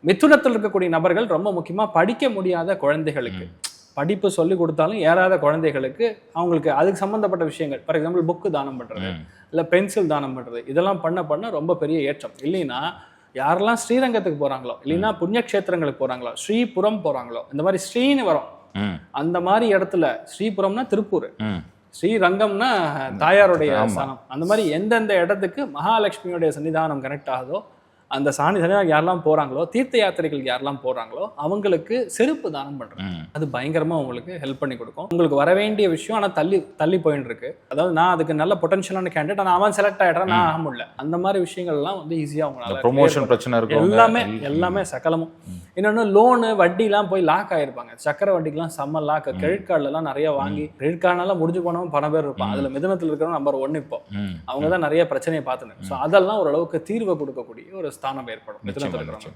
மிதுனத்தில் இருக்கக்கூடிய நபர்கள் ரொம்ப முக்கியமா படிக்க முடியாத குழந்தைகளுக்கு படிப்பு சொல்லி கொடுத்தாலும் ஏறாத குழந்தைகளுக்கு அவங்களுக்கு அதுக்கு சம்பந்தப்பட்ட விஷயங்கள், ஃபார் எக்ஸாம்பிள் புக்கு தானம் பண்றது, இல்ல பென்சில் தானம் பண்றது, இதெல்லாம் பண்ண ரொம்ப பெரிய ஏற்றம். இல்லைன்னா யாரெல்லாம் ஸ்ரீரங்கத்துக்கு போறாங்களோ, இல்லைன்னா புண்ணியக்ஷேத்திரங்களுக்கு போறாங்களோ, ஸ்ரீபுரம் போறாங்களோ, இந்த மாதிரி ஸ்ரீன்னு வரும், அந்த மாதிரி இடத்துல, ஸ்ரீபுரம்னா திருப்பூர், ஸ்ரீரங்கம்னா தாயாருடைய ஸ்தானம், அந்த மாதிரி எந்தெந்த இடத்துக்கு மகாலட்சுமியுடைய சன்னிதானம் கனெக்ட் ஆகுதோ அந்த சன்னிதானம் யாரெல்லாம் போறாங்களோ, தீர்த்த யாத்திரைகளுக்கு யாரெல்லாம் போறாங்களோ அவங்களுக்கு செருப்பு தானம் பண்றது, அது பயங்கரமா உங்களுக்கு ஹெல்ப் பண்ணி கொடுக்கும். உங்களுக்கு வர வேண்டிய விஷயம் ஆனா தள்ளி போயிட்டு இருக்கு. அதாவது நான் அதுக்கு நல்ல பொட்டன்ஷியலான கேண்டிடேட், ஆனா அவன் செலக்ட் ஆயிடுறான், நான் ஆக முடியல. அந்த மாதிரி விஷயங்கள் எல்லாம் வந்து ஈஸியா அவங்களால ப்ரொமோஷன் பிரச்சனை இருக்கும், எல்லாமே சகலமும். இன்னொன்னு லோனு வட்டி எல்லாம் போய் லாக் ஆயிருப்பாங்க. சக்கர வட்டிக்கெல்லாம் செம்ம லாக். கிரெடிட் கார்டுல எல்லாம் நிறைய வாங்கி கிரெடிட் கார்டுனால முடிஞ்சு போனவங்க பல பேர் இருப்பான். அதுல மிதுனத்தில் இருக்கிற நம்பர் 1 இப்போ அவங்கதான் நிறைய பிரச்சனையை பார்த்துன்னு. ஸோ அதெல்லாம் ஓரளவுக்கு தீர்வை கொடுக்கக்கூடிய ஒரு ஸ்தானம் ஏற்படும் மிதுனத்தில் இருக்கிறவங்க.